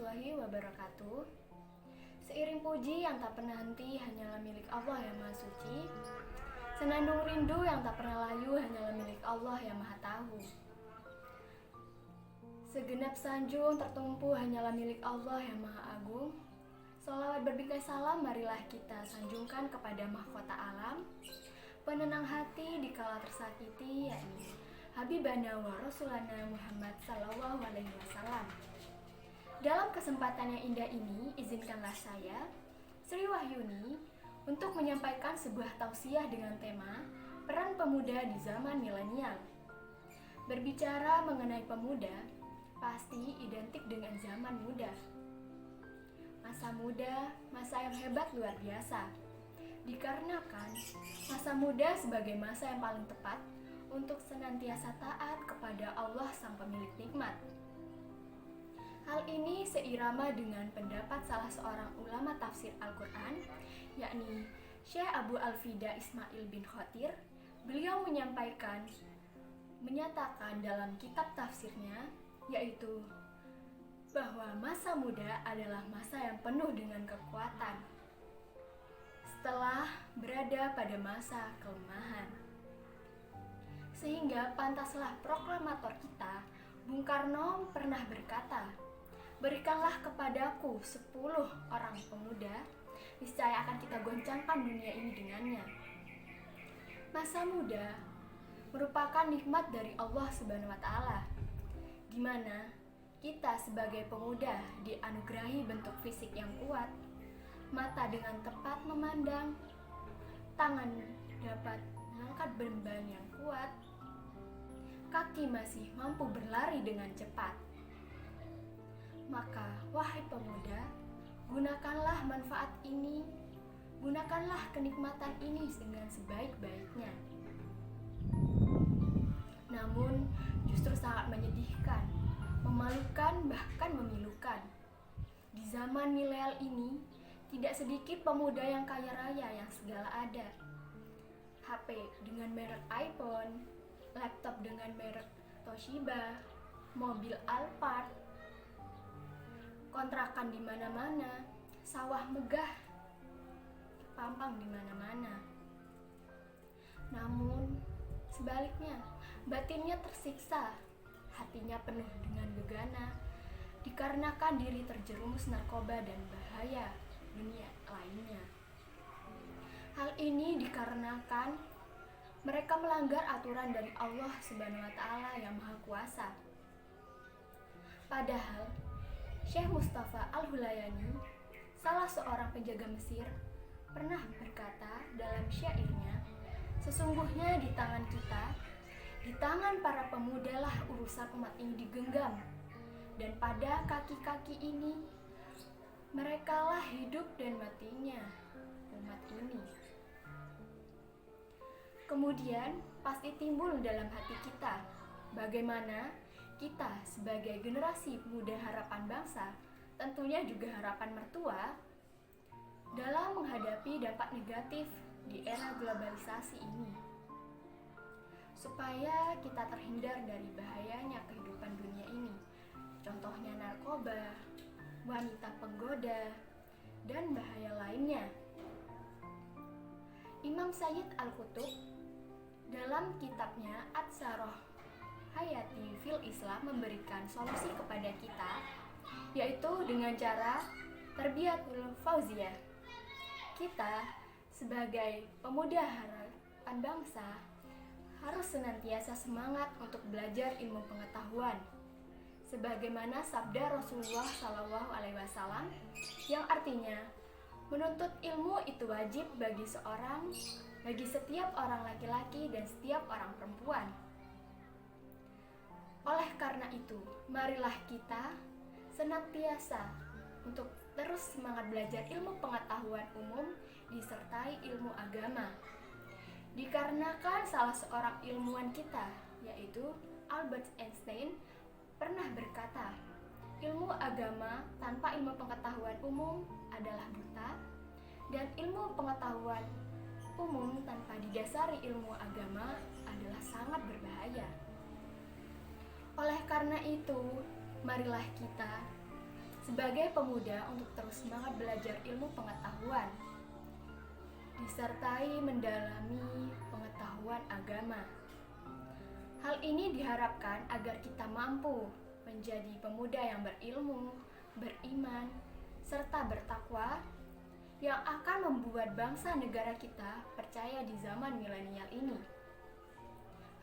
warahmatullahi wabarakatuh. Seiring puji yang tak pernah henti hanyalah milik Allah yang Maha Suci. Senandung rindu yang tak pernah layu hanyalah milik Allah yang Maha Tahu. Segenap sanjung tertumpu hanyalah milik Allah yang Maha Agung. Sholawat berbingkai salam marilah kita sanjungkan kepada mahkota alam, penenang hati dikala tersakiti, yakni Habibana wa Rasulana Muhammad sallallahu alaihi wasallam. Dalam kesempatan yang indah ini, izinkanlah saya, Sri Wahyuni, untuk menyampaikan sebuah tausiah dengan tema peran pemuda di zaman milenial. Berbicara mengenai pemuda, pasti identik dengan zaman muda. Masa muda, masa yang hebat luar biasa. Dikarenakan masa muda sebagai masa yang paling tepat untuk senantiasa taat kepada Allah sang pemilik nikmat. Hal ini seirama dengan pendapat salah seorang ulama tafsir Al-Quran, yakni Syekh Abu Al-Fida Ismail bin Khotir. Beliau menyatakan dalam kitab tafsirnya, yaitu bahwa masa muda adalah masa yang penuh dengan kekuatan setelah berada pada masa kelemahan. Sehingga pantaslah proklamator kita, Bung Karno, pernah berkata, "Berikanlah kepadaku 10 orang pemuda, niscaya akan kita goncangkan dunia ini dengannya." Masa muda merupakan nikmat dari Allah Subhanahu wa Ta'ala, di mana kita sebagai pemuda dianugerahi bentuk fisik yang kuat, mata dengan tepat memandang, tangan dapat mengangkat beban yang kuat, kaki masih mampu berlari dengan cepat. Maka, wahai pemuda, gunakanlah manfaat ini, gunakanlah kenikmatan ini dengan sebaik-baiknya. Namun, justru sangat menyedihkan, memalukan, bahkan memilukan. Di zaman milenial ini, tidak sedikit pemuda yang kaya raya yang segala ada. HP dengan merek iPhone, laptop dengan merek Toshiba, mobil Alphard, kontrakan di mana-mana, sawah megah, pampang di mana-mana. Namun, sebaliknya, batinnya tersiksa, hatinya penuh dengan gegana, dikarenakan diri terjerumus narkoba dan bahaya dunia lainnya. Hal ini dikarenakan mereka melanggar aturan dari Allah Subhanahu wa Ta'ala yang Maha Kuasa. Padahal Syekh Mustafa Al-Hulayani, salah seorang penjaga Mesir, pernah berkata dalam syairnya, "Sesungguhnya di tangan kita, di tangan para pemuda lah urusan umat ini digenggam, dan pada kaki-kaki ini merekalah hidup dan matinya umat ini." Kemudian pasti timbul dalam hati kita, bagaimana kita sebagai generasi muda harapan bangsa, tentunya juga harapan mertua, dalam menghadapi dampak negatif di era globalisasi ini, supaya kita terhindar dari bahayanya kehidupan dunia ini. Contohnya narkoba, wanita penggoda, dan bahaya lainnya. Imam Sayyid Al-Qutub dalam kitabnya At-Saroh Hayati fil Islam memberikan solusi kepada kita, yaitu dengan cara Tarbiyatul Fauziyah. Kita sebagai pemuda harapan bangsa harus senantiasa semangat untuk belajar ilmu pengetahuan, sebagaimana sabda Rasulullah SAW yang artinya menuntut ilmu itu wajib bagi setiap orang laki-laki dan setiap orang perempuan. Oleh karena itu, marilah kita senantiasa untuk terus semangat belajar ilmu pengetahuan umum disertai ilmu agama. Dikarenakan salah seorang ilmuwan kita, yaitu Albert Einstein, pernah berkata, "Ilmu agama tanpa ilmu pengetahuan umum adalah buta, dan ilmu pengetahuan umum tanpa didasari ilmu agama adalah sangat berbahaya." Oleh karena itu, marilah kita sebagai pemuda untuk terus semangat belajar ilmu pengetahuan, disertai mendalami pengetahuan agama. Hal ini diharapkan agar kita mampu menjadi pemuda yang berilmu, beriman, serta bertakwa yang akan membuat bangsa negara kita percaya di zaman milenial ini.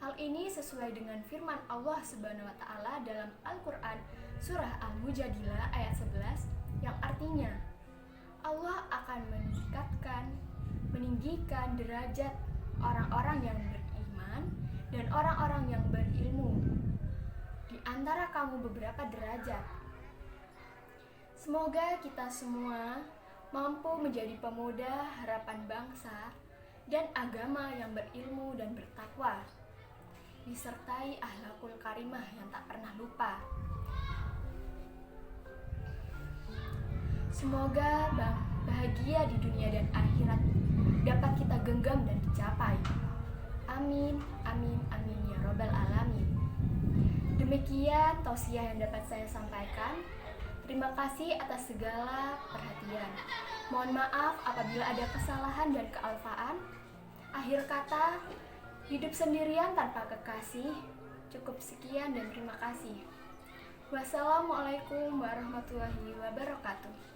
Hal ini sesuai dengan firman Allah Subhanahu wa taala dalam Al-Qur'an surah Al-Mujadilah ayat 11 yang artinya Allah akan meninggikan derajat orang-orang yang beriman dan orang-orang yang berilmu di antara kamu beberapa derajat. Semoga kita semua mampu menjadi pemuda harapan bangsa dan agama yang berilmu dan bertakwa, disertai akhlakul karimah yang tak pernah lupa. Semoga bahagia di dunia dan akhirat dapat kita genggam dan dicapai. Amin, amin, amin ya robbal alamin. Demikian tausiah yang dapat saya sampaikan. Terima kasih atas segala perhatian. Mohon maaf apabila ada kesalahan dan kealfaan. Akhir kata, hidup sendirian tanpa kekasih. Cukup sekian dan terima kasih. Wassalamualaikum warahmatullahi wabarakatuh.